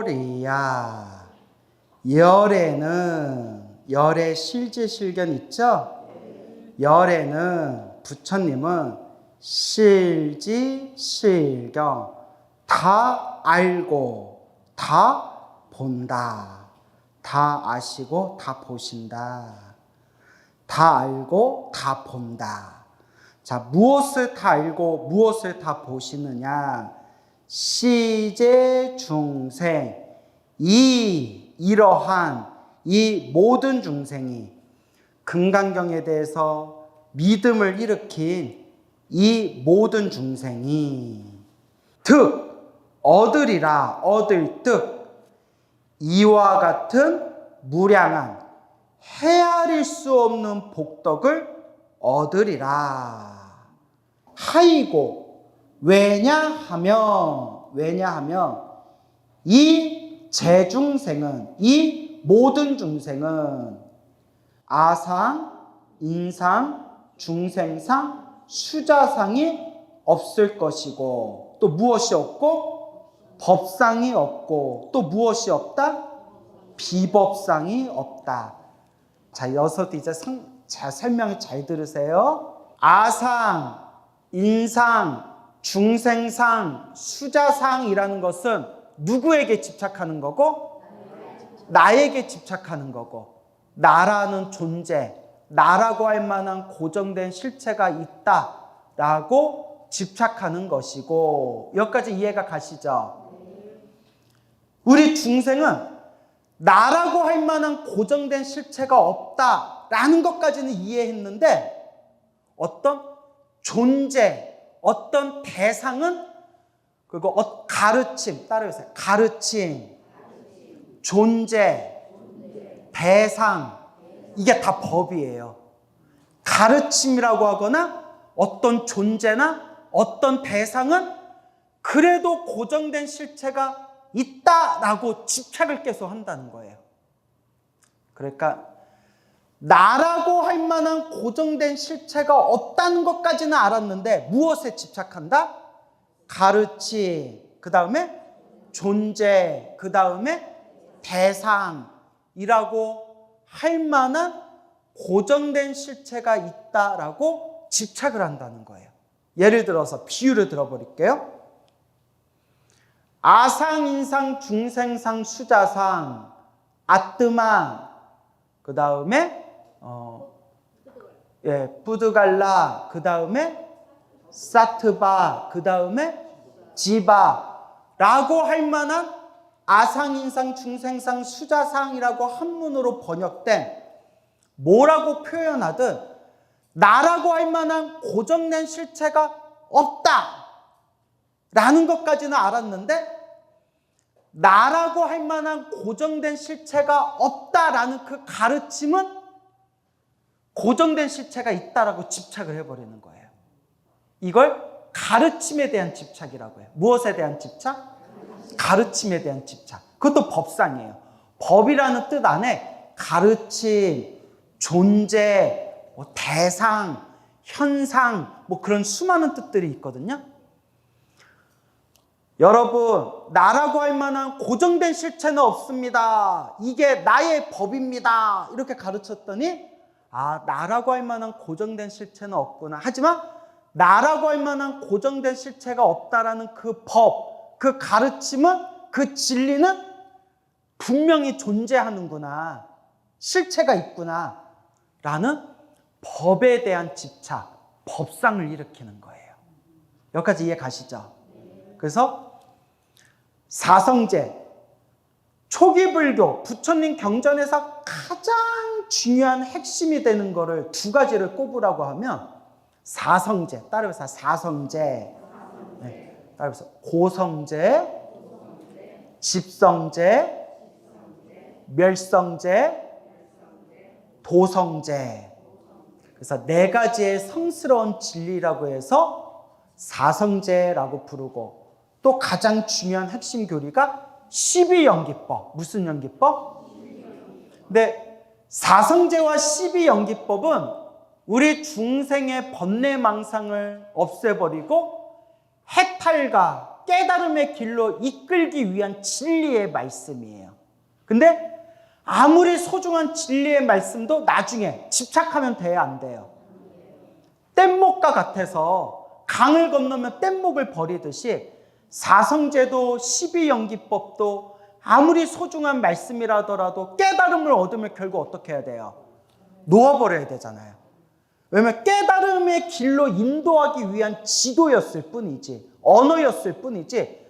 열이야. 열의 실지실견 있죠? 열에는 부처님은 실지실견 다 알고 다 본다. 다 아시고 다 보신다. 다 알고 다 본다. 자, 무엇을 다 알고 무엇을 다 보시느냐? 시제 중생, 이러한 이 모든 중생이 금강경에 대해서 믿음을 일으킨 이 모든 중생이 얻으리라, 얻을 득 이와 같은 무량한 헤아릴 수 없는 복덕을 얻으리라. 하이고 왜냐하면 이 재중생은, 이 모든 중생은 아상, 인상, 중생상, 수자상이 없을 것이고, 또 무엇이 없고? 법상이 없고, 또 무엇이 없다? 비법상이 없다. 자, 여기서도 이제 설명을 잘 들으세요. 아상, 인상, 중생상, 수자상이라는 것은 누구에게 집착하는 거고? 나에게 집착하는 거고, 나라는 존재, 나라고 할 만한 고정된 실체가 있다라고 집착하는 것이고, 여기까지 이해가 가시죠? 우리 중생은 나라고 할 만한 고정된 실체가 없다라는 것까지는 이해했는데, 어떤 존재, 어떤 대상은, 그리고 가르침, 따라해보세요. 가르침, 존재, 대상, 이게 다 법이에요. 가르침이라고 하거나 어떤 존재나 어떤 대상은 그래도 고정된 실체가 있다라고 집착을 계속 한다는 거예요. 그러니까 나라고 할 만한 고정된 실체가 없다는 것까지는 알았는데 무엇에 집착한다? 가르침, 그 다음에 존재, 그 다음에 대상이라고 할 만한 고정된 실체가 있다라고 집착을 한다는 거예요. 예를 들어서 비유를 들어버릴게요. 아상, 인상, 중생상, 수자상, 아뜨만, 그 다음에 부드갈라, 그 다음에 사트바, 그 다음에 지바라고 할 만한 아상, 인상, 중생상, 수자상이라고 한문으로 번역된 뭐라고 표현하든 나라고 할 만한 고정된 실체가 없다라는 것까지는 알았는데, 나라고 할 만한 고정된 실체가 없다라는 그 가르침은 고정된 실체가 있다라고 집착을 해버리는 거예요. 이걸 가르침에 대한 집착이라고 해요. 무엇에 대한 집착? 가르침에 대한 집착. 그것도 법상이에요. 법이라는 뜻 안에 가르침, 존재, 대상, 현상, 그런 수많은 뜻들이 있거든요. 여러분, 나라고 할 만한 고정된 실체는 없습니다. 이게 나의 법입니다. 이렇게 가르쳤더니, 나라고 할 만한 고정된 실체는 없구나. 하지만 나라고 할 만한 고정된 실체가 없다라는 그 법, 그 가르침은, 그 진리는 분명히 존재하는구나, 실체가 있구나 라는 법에 대한 집착, 법상을 일으키는 거예요. 여기까지 이해 가시죠? 그래서 사성제, 초기 불교, 부처님 경전에서 가장 중요한 핵심이 되는 거를 두 가지를 꼽으라고 하면 사성제, 따라해서 사성제, 따라해서 고성제, 집성제, 멸성제, 도성제. 그래서 네 가지의 성스러운 진리라고 해서 사성제라고 부르고, 또 가장 중요한 핵심 교리가 12연기법. 무슨 연기법? 근데 사성제와 12연기법은 우리 중생의 번뇌망상을 없애버리고 해탈과 깨달음의 길로 이끌기 위한 진리의 말씀이에요. 근데 아무리 소중한 진리의 말씀도 나중에 집착하면 돼야 안 돼요. 뗏목과 같아서 강을 건너면 뗏목을 버리듯이 사성제도 12연기법도 아무리 소중한 말씀이라더라도 깨달음을 얻으면 결국 어떻게 해야 돼요? 놓아버려야 되잖아요. 왜냐하면 깨달음의 길로 인도하기 위한 지도였을 뿐이지, 언어였을 뿐이지,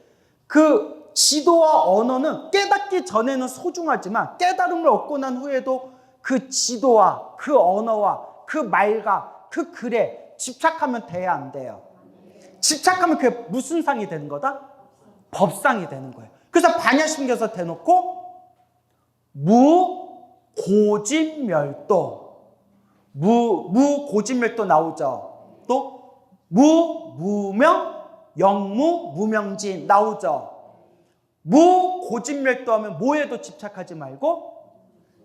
그 지도와 언어는 깨닫기 전에는 소중하지만 깨달음을 얻고 난 후에도 그 지도와 그 언어와 그 말과 그 글에 집착하면 돼야 안 돼요. 집착하면 그게 무슨 상이 되는 거다? 법상이 되는 거예요. 그래서 반야심경에서 대놓고 무고진멸도, 무고진멸도 나오죠. 또 무무명 영무 무명진 나오죠. 무고진멸도 하면 뭐에도 집착하지 말고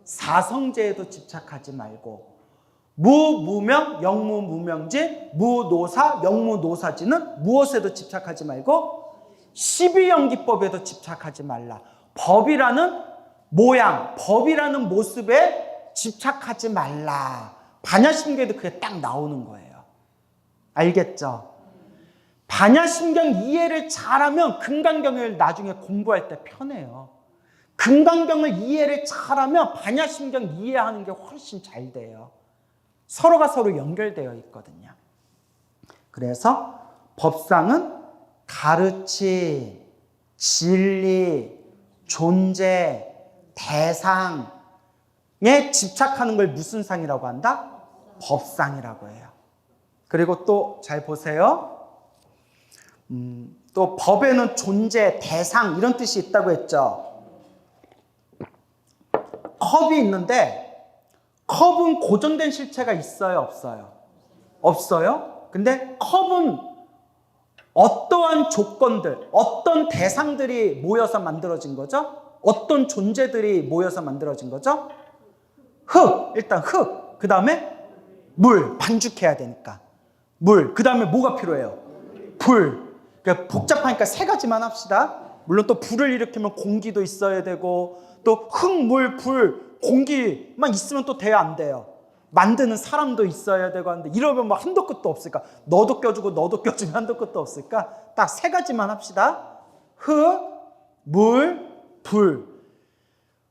사성제에도 집착하지 말고, 무무명 영무 무명진, 무노사 영무 노사진은 무엇에도 집착하지 말고 12연기법에도 집착하지 말라. 법이라는 모양, 법이라는 모습에 집착하지 말라. 반야심경에도 그게 딱 나오는 거예요. 알겠죠? 반야심경 이해를 잘하면 금강경을 나중에 공부할 때 편해요. 금강경을 이해를 잘하면 반야심경 이해하는 게 훨씬 잘 돼요. 서로가 서로 연결되어 있거든요. 그래서 법상은 가르치, 진리, 존재, 대상에 집착하는 걸 무슨 상이라고 한다? 법상이라고 해요. 그리고 또 잘 보세요. 또 법에는 존재, 대상 이런 뜻이 있다고 했죠. 컵이 있는데 컵은 고정된 실체가 있어요, 없어요? 없어요. 근데 컵은 어떠한 조건들, 어떤 대상들이 모여서 만들어진 거죠? 어떤 존재들이 모여서 만들어진 거죠? 흙, 일단 흙. 그 다음에 물, 반죽해야 되니까. 물, 그 다음에 뭐가 필요해요? 불. 그러니까 복잡하니까 세 가지만 합시다. 물론 또 불을 일으키면 공기도 있어야 되고, 또 흙, 물, 불, 공기만 있으면 또 돼야 안 돼요. 만드는 사람도 있어야 되고 하는데 이러면 뭐 한도 끝도 없을까? 너도 껴주고 너도 껴주면 한도 끝도 없을까? 딱 세 가지만 합시다. 흙, 물, 불.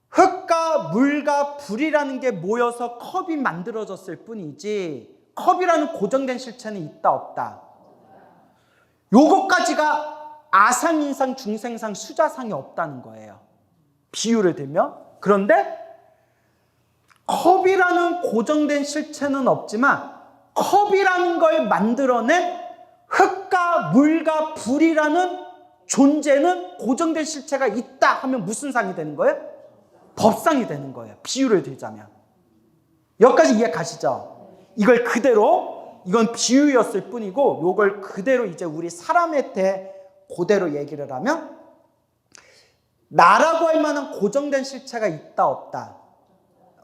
흙과 물과 불이라는 게 모여서 컵이 만들어졌을 뿐이지 컵이라는 고정된 실체는 있다 없다? 요것까지가 아상인상 중생상 수자상이 없다는 거예요. 비유를 들면. 그런데 컵이라는 고정된 실체는 없지만 컵이라는 걸 만들어낸 흙과 물과 불이라는 존재는 고정된 실체가 있다 하면 무슨 상이 되는 거예요? 법상이 되는 거예요. 비유를 들자면. 여기까지 이해 가시죠? 이걸 그대로, 이건 비유였을 뿐이고 이걸 그대로 이제 우리 사람에 대해 그대로 얘기를 하면 나라고 할 만한 고정된 실체가 있다 없다?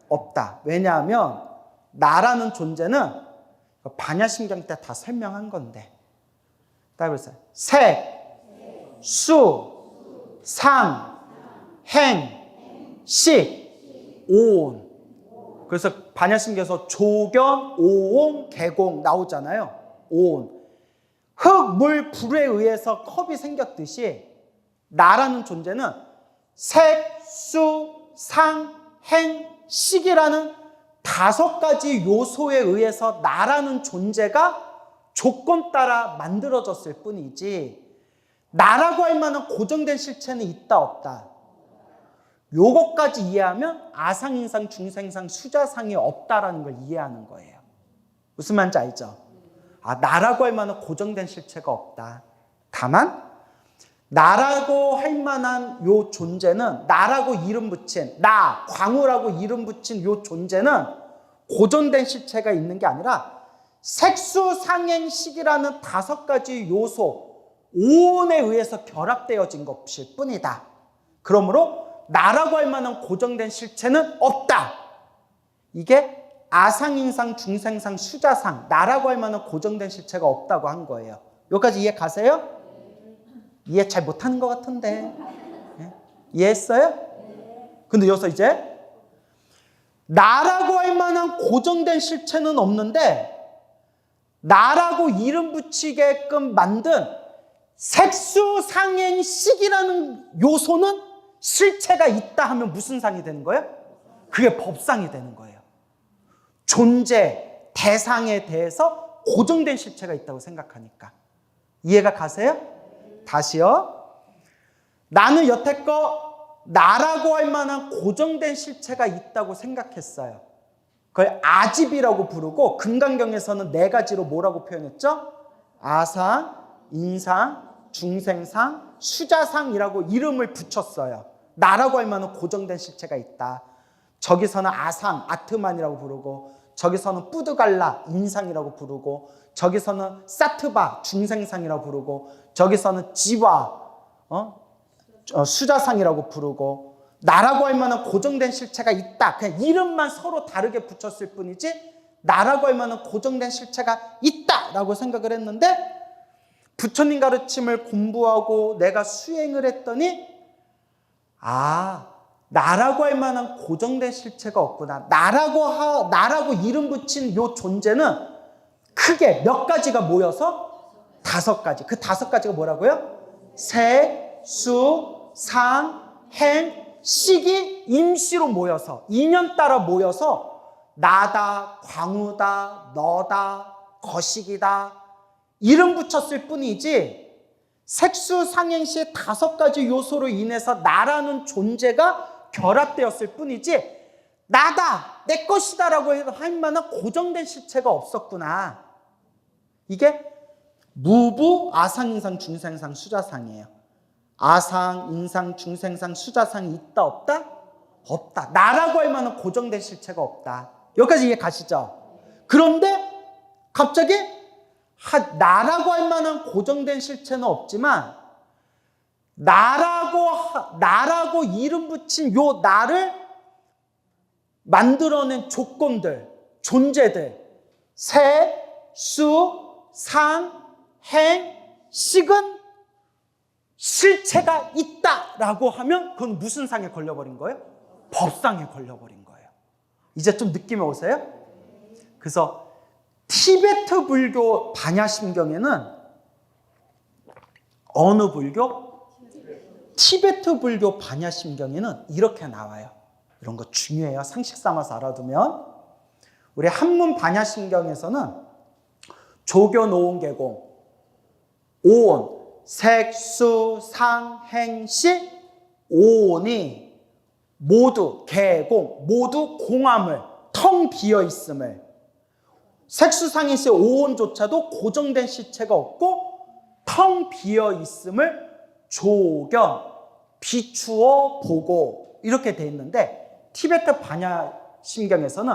없다. 왜냐하면 나라는 존재는 반야심경 때 다 설명한 건데. 따라해보세요. 색, 수, 상, 행, 식, 오온. 그래서 반야심경에서 조견, 오온, 개공 나오잖아요. 오온. 흙, 물, 불에 의해서 컵이 생겼듯이 나라는 존재는 색, 수, 상, 행, 식이라는 5가지 요소에 의해서 나라는 존재가 조건 따라 만들어졌을 뿐이지 나라고 할 만한 고정된 실체는 있다 없다? 요것까지 이해하면 아상인상 중생상 수자상이 없다라는 걸 이해하는 거예요. 무슨 말인지 알죠? 아, 나라고 할 만한 고정된 실체가 없다. 다만 나라고 할 만한 요 존재는, 나라고 이름 붙인, 나, 광우라고 이름 붙인 요 존재는 고정된 실체가 있는 게 아니라 색수상행식이라는 5가지 요소, 오온에 의해서 결합되어진 것일 뿐이다. 그러므로 나라고 할 만한 고정된 실체는 없다. 이게 아상인상, 중생상, 수자상, 나라고 할 만한 고정된 실체가 없다고 한 거예요. 여기까지 이해 가세요? 이해 잘 못하는 것 같은데. 예? 이해했어요? 근데 여기서 이제 나라고 할 만한 고정된 실체는 없는데 나라고 이름 붙이게끔 만든 색수상행식이라는 요소는 실체가 있다 하면 무슨 상이 되는 거예요? 그게 법상이 되는 거예요. 존재, 대상에 대해서 고정된 실체가 있다고 생각하니까. 이해가 가세요? 다시요. 나는 여태껏 나라고 할 만한 고정된 실체가 있다고 생각했어요. 그걸 아집이라고 부르고 금강경에서는 네 가지로 뭐라고 표현했죠? 아상, 인상, 중생상, 수자상이라고 이름을 붙였어요. 나라고 할 만한 고정된 실체가 있다. 저기서는 아상, 아트만이라고 부르고 저기서는 뿌드갈라, 인상이라고 부르고 저기서는 사트바, 중생상이라고 부르고 저기서는 지와, 수자상이라고 부르고 나라고 할 만한 고정된 실체가 있다. 그냥 이름만 서로 다르게 붙였을 뿐이지 나라고 할 만한 고정된 실체가 있다라고 생각을 했는데 부처님 가르침을 공부하고 내가 수행을 했더니 나라고 할 만한 고정된 실체가 없구나. 나라고 이름 붙인 요 존재는 크게 몇 가지가 모여서 5가지. 그 5가지가 뭐라고요? 색, 수, 상, 행, 식이 임시로 모여서 인연 따라 모여서 나다, 광우다, 너다, 거식이다 이름 붙였을 뿐이지 색수상행시의 5가지 요소로 인해서 나라는 존재가 결합되었을 뿐이지 나다, 내 것이다 라고 할 만한 고정된 실체가 없었구나. 이게 무부, 아상, 인상, 중생상, 수자상이에요. 아상, 인상, 중생상, 수자상이 있다 없다? 없다. 나라고 할 만한 고정된 실체가 없다. 여기까지 이해 가시죠? 그런데 갑자기 나라고 할 만한 고정된 실체는 없지만 나라고 이름 붙인 요 나를 만들어낸 조건들, 존재들 색, 수, 상, 행, 식은 실체가 있다라고 하면 그건 무슨 상에 걸려버린 거예요? 법상에 걸려버린 거예요. 이제 좀 느낌이 오세요? 그래서 티베트 불교 반야심경에는 어느 불교? 티베트 불교 반야심경에는 이렇게 나와요. 이런 거 중요해요. 상식 삼아서 알아두면. 우리 한문 반야심경에서는 조교 노원계공, 오온, 색, 수, 상, 행, 식, 오온이 모두 개공, 모두 공함을, 텅 비어 있음을 색수상행시 오온조차도 고정된 실체가 없고 텅 비어 있음을 조견, 비추어 보고 이렇게 돼 있는데 티베트 반야심경에서는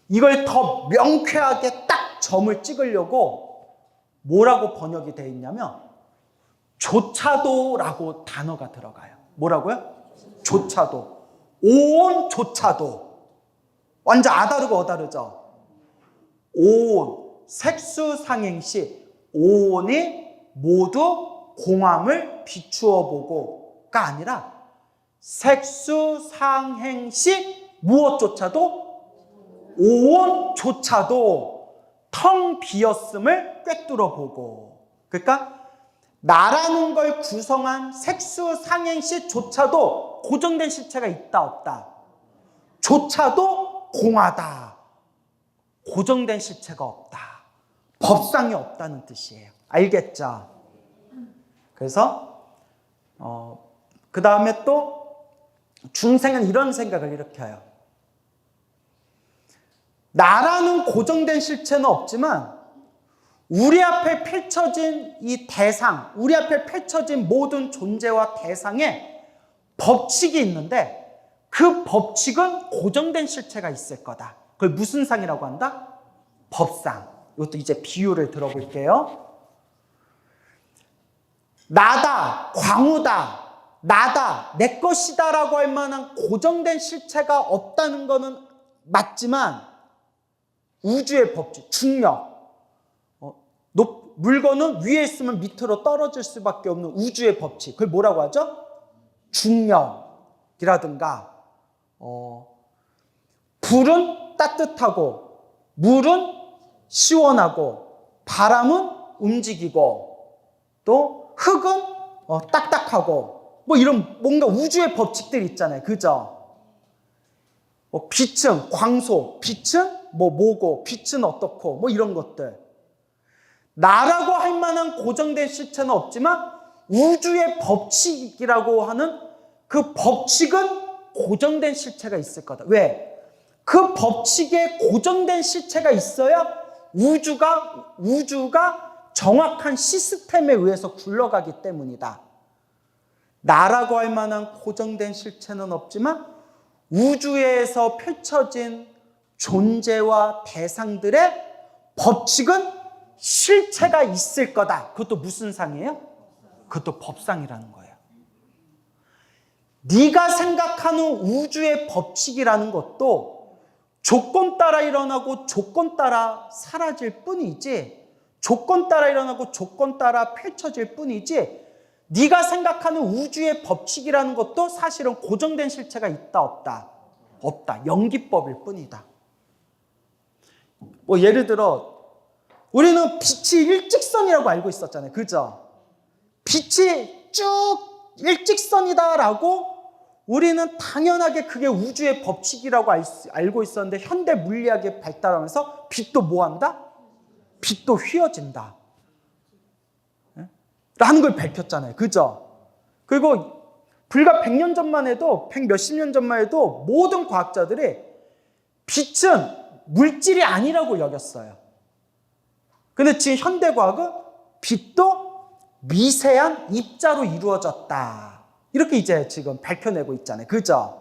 이걸 더 명쾌하게 딱 점을 찍으려고 뭐라고 번역이 돼 있냐면 조차도라고 단어가 들어가요. 뭐라고요? 조차도. 오온조차도. 완전 아다르고 어다르죠? 오온, 색수상행시 오온이 모두 공함을 비추어 보고가 아니라 색수상행시 무엇조차도 오온조차도 텅 비었음을 꿰뚫어 보고. 그러니까 나라는 걸 구성한 색수상행시조차도 고정된 실체가 있다 없다. 조차도 공하다. 고정된 실체가 없다. 법상이 없다는 뜻이에요. 알겠죠? 그래서 그 다음에 또 중생은 이런 생각을 일으켜요. 나라는 고정된 실체는 없지만 우리 앞에 펼쳐진 이 대상, 우리 앞에 펼쳐진 모든 존재와 대상에 법칙이 있는데 그 법칙은 고정된 실체가 있을 거다. 그걸 무슨 상이라고 한다? 법상. 이것도 이제 비유를 들어볼게요. 나다, 광우다, 나다, 내 것이다 라고 할 만한 고정된 실체가 없다는 것은 맞지만 우주의 법칙, 중력, 물건은 위에 있으면 밑으로 떨어질 수밖에 없는 우주의 법칙. 그걸 뭐라고 하죠? 중력이라든가 불은 따뜻하고 물은 시원하고 바람은 움직이고 또 흙은 딱딱하고 뭐 이런 뭔가 우주의 법칙들이 있잖아요. 그죠? 빛은 광소, 빛은 뭐고, 빛은 어떻고 뭐 이런 것들. 나라고 할 만한 고정된 실체는 없지만 우주의 법칙이라고 하는 그 법칙은 고정된 실체가 있을 거다. 왜? 그 법칙에 고정된 실체가 있어야 우주가 정확한 시스템에 의해서 굴러가기 때문이다. 나라고 할 만한 고정된 실체는 없지만 우주에서 펼쳐진 존재와 대상들의 법칙은 실체가 있을 거다. 그것도 무슨 상이에요? 그것도 법상이라는 거예요. 네가 생각하는 우주의 법칙이라는 것도 조건 따라 일어나고 조건 따라 사라질 뿐이지, 조건 따라 일어나고 조건 따라 펼쳐질 뿐이지, 네가 생각하는 우주의 법칙이라는 것도 사실은 고정된 실체가 있다 없다? 없다. 연기법일 뿐이다. 뭐 예를 들어 우리는 빛이 일직선이라고 알고 있었잖아요. 그죠? 빛이 쭉 일직선이다라고 우리는 당연하게 그게 우주의 법칙이라고 알고 있었는데 현대 물리학이 발달하면서 빛도 뭐한다? 빛도 휘어진다. 라는 걸 밝혔잖아요. 그죠? 그리고 불과 100년 전만 해도 100 몇십 년 전만 해도 모든 과학자들이 빛은 물질이 아니라고 여겼어요. 근데 지금 현대과학은 빛도 미세한 입자로 이루어졌다. 이렇게 이제 지금 밝혀내고 있잖아요. 그죠?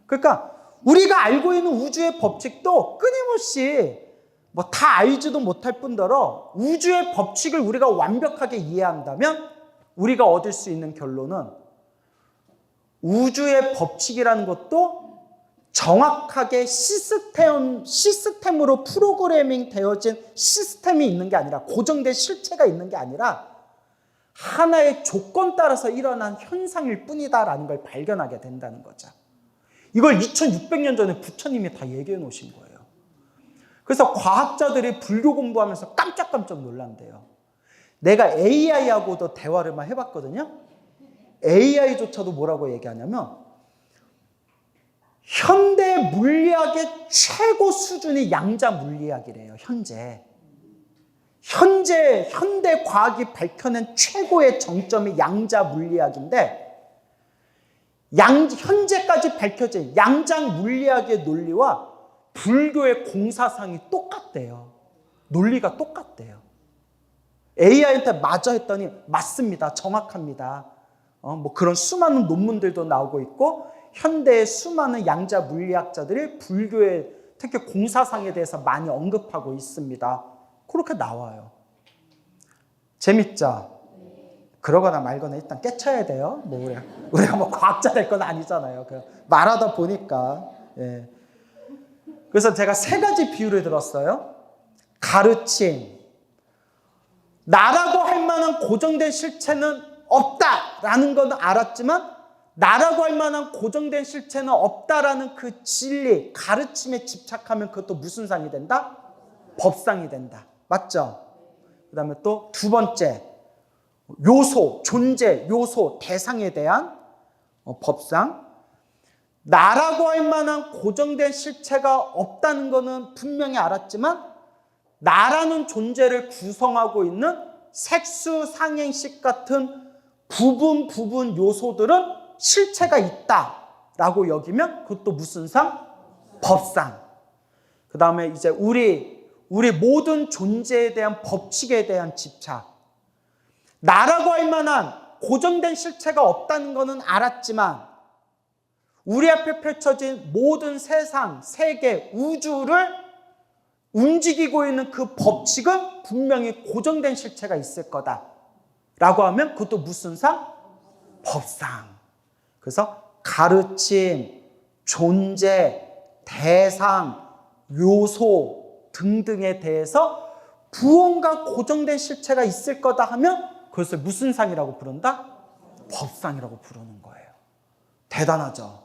그러니까 우리가 알고 있는 우주의 법칙도 끊임없이 뭐 다 알지도 못할 뿐더러 우주의 법칙을 우리가 완벽하게 이해한다면 우리가 얻을 수 있는 결론은 우주의 법칙이라는 것도 정확하게 시스템으로 프로그래밍 되어진 시스템이 있는 게 아니라, 고정된 실체가 있는 게 아니라 하나의 조건 따라서 일어난 현상일 뿐이다라는 걸 발견하게 된다는 거죠. 이걸 2600년 전에 부처님이 다 얘기해 놓으신 거예요. 그래서 과학자들이 불교 공부하면서 깜짝깜짝 놀란대요. 내가 AI하고도 대화를 막 해봤거든요. AI조차도 뭐라고 얘기하냐면 현대 물리학의 최고 수준이 양자 물리학이래요. 현대 과학이 밝혀낸 최고의 정점이 양자 물리학인데, 현재까지 밝혀진 양자 물리학의 논리와 불교의 공사상이 똑같대요. 논리가 똑같대요. AI한테 맞아 했더니 맞습니다. 정확합니다. 뭐 그런 수많은 논문들도 나오고 있고, 현대의 수많은 양자 물리학자들이 불교의 특히 공사상에 대해서 많이 언급하고 있습니다. 그렇게 나와요. 재밌죠? 그러거나 말거나 일단 깨쳐야 돼요. 뭐 우리가 뭐 과학자 될 건 아니잖아요. 말하다 보니까. 예. 그래서 제가 3가지 비유를 들었어요. 가르침. 나라고 할 만한 고정된 실체는 없다라는 건 알았지만 나라고 할 만한 고정된 실체는 없다라는 그 진리, 가르침에 집착하면 그것도 무슨 상이 된다? 법상이 된다. 맞죠? 그 다음에 또 2번째, 요소, 존재, 요소, 대상에 대한 법상. 나라고 할 만한 고정된 실체가 없다는 것은 분명히 알았지만 나라는 존재를 구성하고 있는 색수, 상행식 같은 부분 요소들은 실체가 있다라고 여기면 그것도 무슨 상? 법상. 그 다음에 이제 우리 모든 존재에 대한 법칙에 대한 집착. 나라고 할 만한 고정된 실체가 없다는 것은 알았지만 우리 앞에 펼쳐진 모든 세상, 세계, 우주를 움직이고 있는 그 법칙은 분명히 고정된 실체가 있을 거다라고 하면 그것도 무슨 상? 법상. 그래서 가르침, 존재, 대상, 요소 등등에 대해서 무언가 고정된 실체가 있을 거다 하면 그것을 무슨 상이라고 부른다? 법상이라고 부르는 거예요. 대단하죠?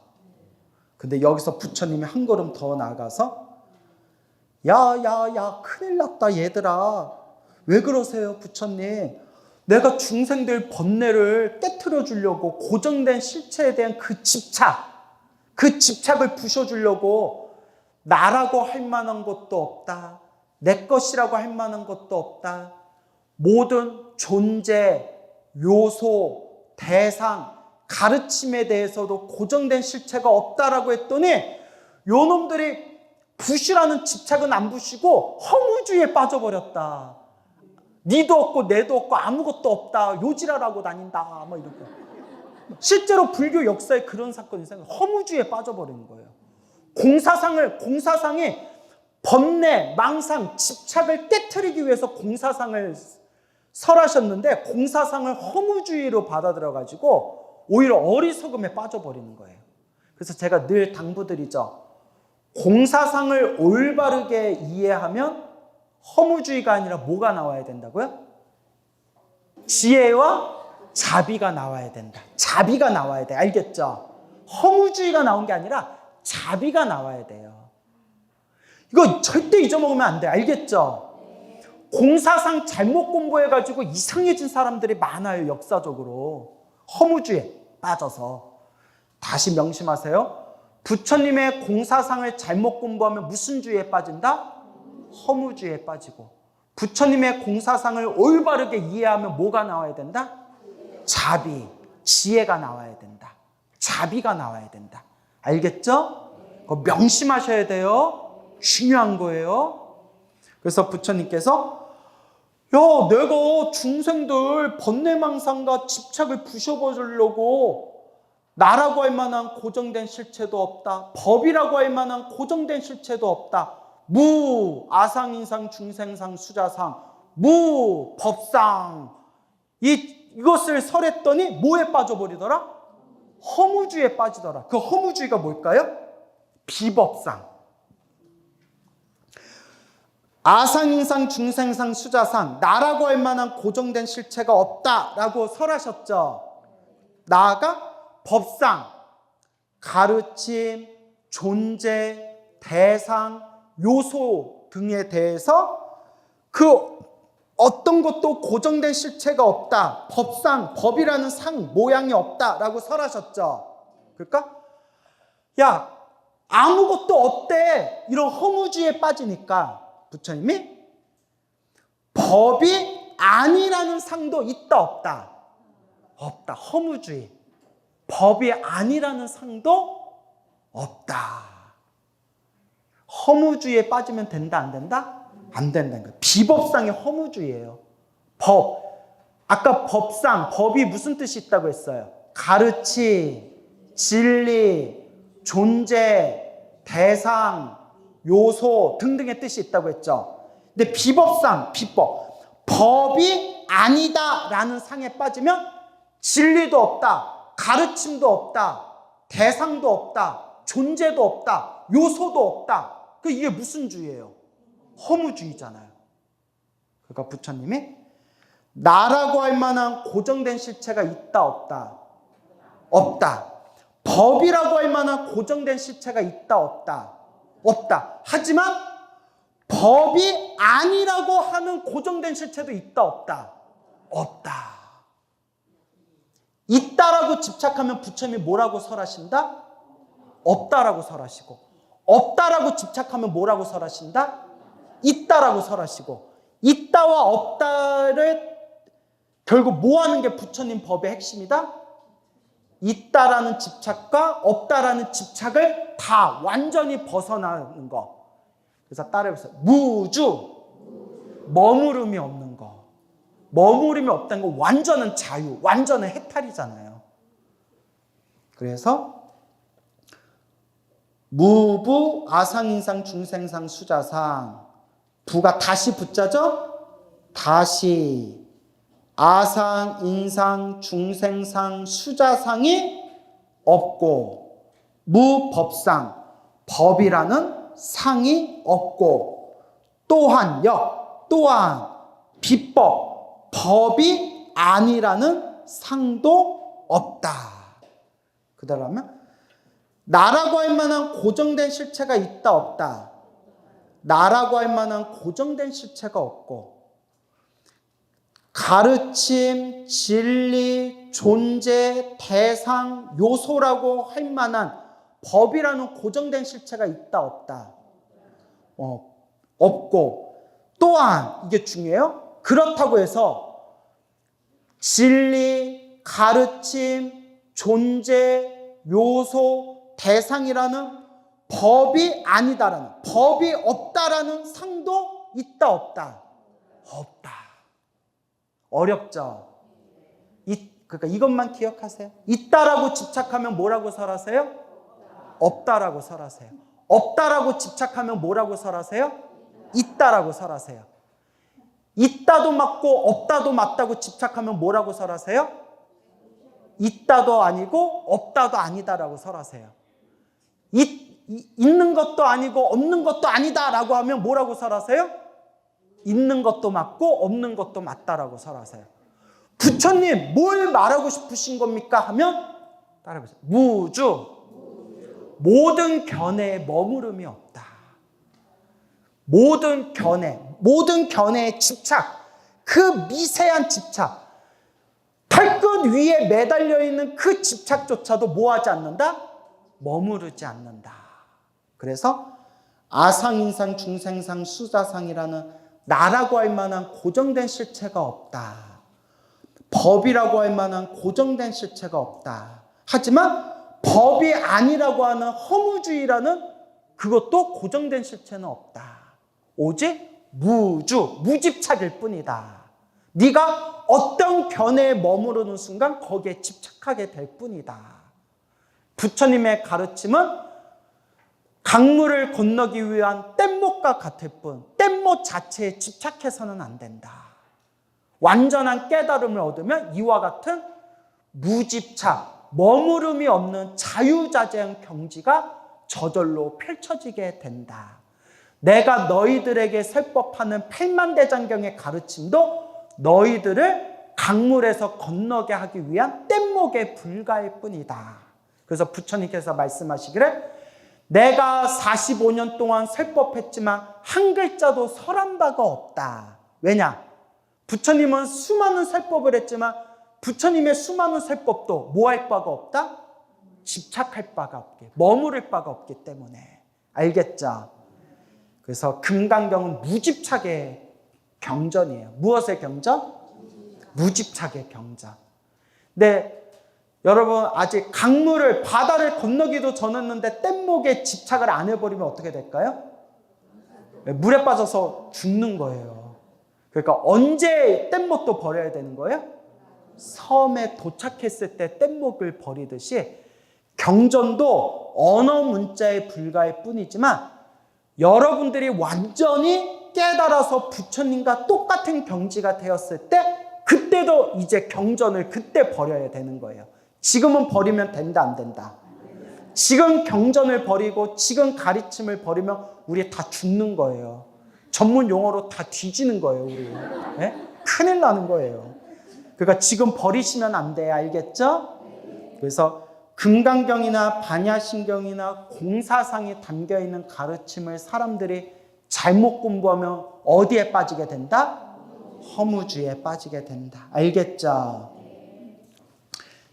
근데 여기서 부처님이 한 걸음 더 나아가서 야야야 큰일 났다 얘들아. 왜 그러세요 부처님? 내가 중생들 번뇌를 깨트려 주려고 고정된 실체에 대한 그 집착을 부셔주려고 나라고 할 만한 것도 없다. 내 것이라고 할 만한 것도 없다. 모든 존재, 요소, 대상, 가르침에 대해서도 고정된 실체가 없다라고 했더니 요놈들이 부시라는 집착은 안 부시고 허무주의에 빠져버렸다. 니도 없고 내도 없고 아무것도 없다. 요지랄하고 다닌다. 막 이렇게. 실제로 불교 역사에 그런 사건이 생겨요. 허무주의에 빠져버리는 거예요. 공사상이 번뇌, 망상, 집착을 깨트리기 위해서 공사상을 설하셨는데 공사상을 허무주의로 받아들여가지고 오히려 어리석음에 빠져버리는 거예요. 그래서 제가 늘 당부드리죠. 공사상을 올바르게 이해하면 허무주의가 아니라 뭐가 나와야 된다고요? 지혜와 자비가 나와야 된다. 자비가 나와야 돼. 알겠죠? 허무주의가 나온 게 아니라 자비가 나와야 돼요. 이거 절대 잊어먹으면 안 돼. 알겠죠? 공사상 잘못 공부해가지고 이상해진 사람들이 많아요. 역사적으로. 허무주의에 빠져서. 다시 명심하세요. 부처님의 공사상을 잘못 공부하면 무슨 주의에 빠진다? 허무주의에 빠지고. 부처님의 공사상을 올바르게 이해하면 뭐가 나와야 된다? 자비, 지혜가 나와야 된다. 자비가 나와야 된다. 알겠죠? 그거 명심하셔야 돼요. 중요한 거예요. 그래서 부처님께서 내가 중생들 번뇌망상과 집착을 부셔버리려고 나라고 할 만한 고정된 실체도 없다. 법이라고 할 만한 고정된 실체도 없다. 무, 아상인상, 중생상, 수자상, 무, 법상. 이것을 설했더니 뭐에 빠져버리더라? 허무주의에 빠지더라. 그 허무주의가 뭘까요? 비법상. 아상인상, 중생상, 수자상, 나라고 할 만한 고정된 실체가 없다라고 설하셨죠. 나아가 법상, 가르침, 존재, 대상, 요소 등에 대해서 그 어떤 것도 고정된 실체가 없다. 법상, 법이라는 상, 모양이 없다라고 설하셨죠. 그러니까 아무것도 없대. 이런 허무주의에 빠지니까 부처님이 법이 아니라는 상도 있다 없다? 없다. 허무주의. 법이 아니라는 상도 없다. 허무주의에 빠지면 된다 안 된다? 안 된다는 거예요. 비법상의 허무주의예요. 법. 아까 법상, 법이 무슨 뜻이 있다고 했어요? 가르침, 진리, 존재, 대상, 요소 등등의 뜻이 있다고 했죠. 근데 비법상, 비법. 법이 아니다라는 상에 빠지면 진리도 없다. 가르침도 없다. 대상도 없다. 존재도 없다. 요소도 없다. 이게 무슨 주의예요? 허무주의잖아요. 그러니까 부처님이 나라고 할 만한 고정된 실체가 있다 없다? 없다. 법이라고 할 만한 고정된 실체가 있다 없다? 없다. 하지만 법이 아니라고 하는 고정된 실체도 있다 없다? 없다. 있다라고 집착하면 부처님이 뭐라고 설하신다? 없다라고 설하시고, 없다라고 집착하면 뭐라고 설하신다? 있다라고 설하시고, 있다와 없다를 결국 뭐 하는 게 부처님 법의 핵심이다? 있다라는 집착과 없다라는 집착을 다 완전히 벗어나는 거. 그래서 따라해보세요. 무주, 머무름이 없는 거. 머무름이 없다는 거 완전한 자유, 완전한 해탈이잖아요. 그래서 무부, 아상인상, 중생상, 수자상. 부가 다시 부자죠? 다시 아상, 인상, 중생상, 수자상이 없고, 무법상, 법이라는 상이 없고, 또한 또한 비법, 법이 아니라는 상도 없다. 그대로 하면 나라고 할 만한 고정된 실체가 있다 없다. 나라고 할 만한 고정된 실체가 없고 가르침, 진리, 존재, 대상, 요소라고 할 만한 법이라는 고정된 실체가 있다 없다. 없고 또한 이게 중요해요. 그렇다고 해서 진리, 가르침, 존재, 요소, 대상이라는 법이 아니다라는, 법이 없다라는 상도 있다 없다. 없다. 어렵죠? 그러니까 이것만 기억하세요. 있다라고 집착하면 뭐라고 설하세요? 없다라고 설하세요. 없다라고 집착하면 뭐라고 설하세요? 있다라고 설하세요. 있다도 맞고 없다도 맞다고 집착하면 뭐라고 설하세요? 있다도 아니고 없다도 아니다라고 설하세요. 있는 것도 아니고 없는 것도 아니다라고 하면 뭐라고 설하세요? 있는 것도 맞고 없는 것도 맞다라고 설하세요. 부처님 뭘 말하고 싶으신 겁니까? 하면 따라해보세요. 무주. 모든 견해에 머무름이 없다. 모든 견해에 집착, 그 미세한 집착, 발끝 위에 매달려 있는 그 집착조차도 뭐하지 않는다? 머무르지 않는다. 그래서 아상인상, 중생상, 수자상이라는 나라고 할 만한 고정된 실체가 없다. 법이라고 할 만한 고정된 실체가 없다. 하지만 법이 아니라고 하는 허무주의라는 그것도 고정된 실체는 없다. 오직 무집착일 뿐이다. 네가 어떤 견해에 머무르는 순간 거기에 집착하게 될 뿐이다. 부처님의 가르침은 강물을 건너기 위한 뗏목과 같을 뿐 뗏목 자체에 집착해서는 안 된다. 완전한 깨달음을 얻으면 이와 같은 무집착, 머무름이 없는 자유자재한 경지가 저절로 펼쳐지게 된다. 내가 너희들에게 설법하는 팔만대장경의 가르침도 너희들을 강물에서 건너게 하기 위한 뗏목에 불과할 뿐이다. 그래서 부처님께서 말씀하시기를 내가 45년 동안 설법했지만 한 글자도 설한 바가 없다. 왜냐? 부처님은 수많은 설법을 했지만 부처님의 수많은 설법도 뭐 할 바가 없다? 집착할 바가 없게, 머무를 바가 없기 때문에. 알겠죠? 그래서 금강경은 무집착의 경전이에요. 무엇의 경전? 무집착의 경전. 근데 여러분 아직 강물을, 바다를 건너기도 전했는데 뗏목에 집착을 안 해버리면 어떻게 될까요? 물에 빠져서 죽는 거예요. 그러니까 언제 뗏목도 버려야 되는 거예요? 섬에 도착했을 때 뗏목을 버리듯이 경전도 언어 문자에 불과할 뿐이지만 여러분들이 완전히 깨달아서 부처님과 똑같은 경지가 되었을 때 그때도 이제 경전을 그때 버려야 되는 거예요. 지금은 버리면 된다 안 된다? 지금 경전을 버리고 지금 가르침을 버리면 우리 다 죽는 거예요. 전문 용어로 다 뒤지는 거예요. 우리. 네? 큰일 나는 거예요. 그러니까 지금 버리시면 안 돼요. 알겠죠? 그래서 금강경이나 반야신경이나 공사상에 담겨있는 가르침을 사람들이 잘못 공부하면 어디에 빠지게 된다? 허무주의에 빠지게 된다. 알겠죠?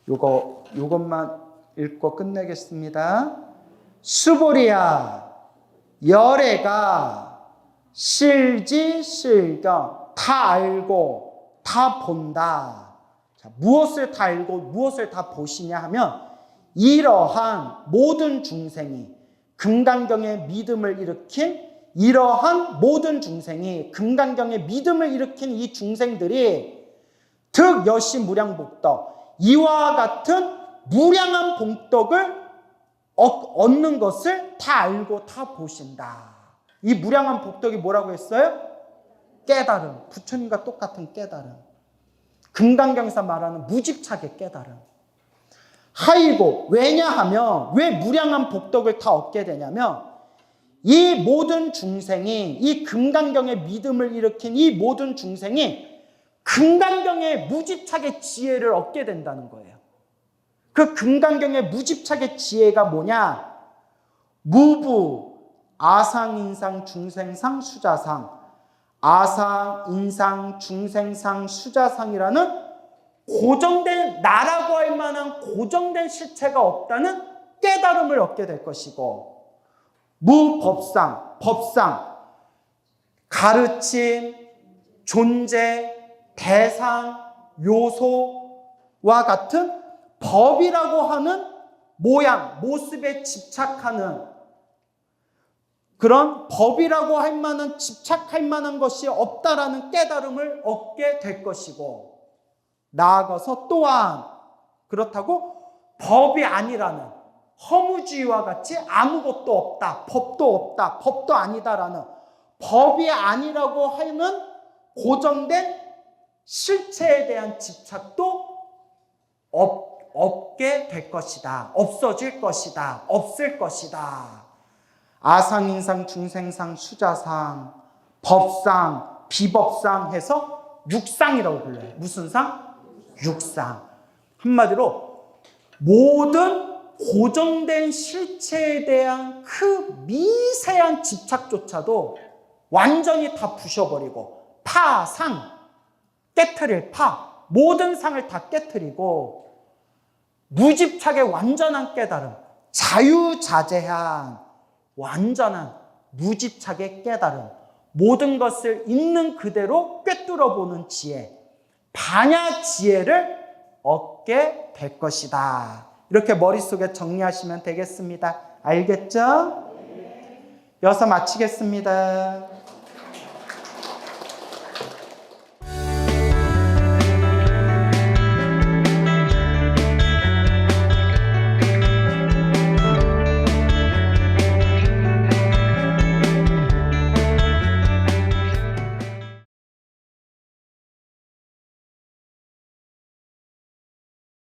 요것만 읽고 끝내겠습니다. 수보리야, 열애가 실지실경, 다 알고 다 본다. 자, 무엇을 다 알고 무엇을 다 보시냐 하면 이러한 모든 중생이 금강경의 믿음을 일으킨 이러한 모든 중생이 금강경의 믿음을 일으킨 이 중생들이 득여시무량복덕 이와 같은 무량한 복덕을 얻는 것을 다 알고 다 보신다. 이 무량한 복덕이 뭐라고 했어요? 깨달음. 부처님과 똑같은 깨달음. 금강경에서 말하는 무집착의 깨달음. 하이고 왜냐하면 왜 무량한 복덕을 다 얻게 되냐면 이 모든 중생이, 이 금강경의 믿음을 일으킨 이 모든 중생이 금강경의 무집착의 지혜를 얻게 된다는 거예요. 그 금강경의 무집착의 지혜가 뭐냐? 무부, 아상, 인상, 중생상, 수자상. 아상, 인상, 중생상, 수자상이라는 고정된, 나라고 할 만한 고정된 실체가 없다는 깨달음을 얻게 될 것이고, 무법상, 법상, 가르침, 존재, 대상, 요소와 같은 법이라고 하는 모양, 모습에 집착하는 그런 법이라고 할 만한, 집착할 만한 것이 없다라는 깨달음을 얻게 될 것이고, 나아가서 또한 그렇다고 법이 아니라는, 허무주의와 같이 아무것도 없다, 법도 아니다라는, 법이 아니라고 하는 고정된 실체에 대한 집착도 없게 될 것이다. 없어질 것이다. 없을 것이다. 아상, 인상, 중생상, 수자상, 법상, 비법상 해서 육상이라고 불러요. 무슨 상? 육상. 한마디로 모든 고정된 실체에 대한 그 미세한 집착조차도 완전히 다 부셔버리고, 파상, 깨트릴 파, 모든 상을 다 깨트리고 무집착의 완전한 깨달음, 자유자재한 완전한 무집착의 깨달음, 모든 것을 있는 그대로 꿰뚫어 보는 지혜, 반야 지혜를 얻게 될 것이다. 이렇게 머릿속에 정리하시면 되겠습니다. 알겠죠? 여기서 마치겠습니다.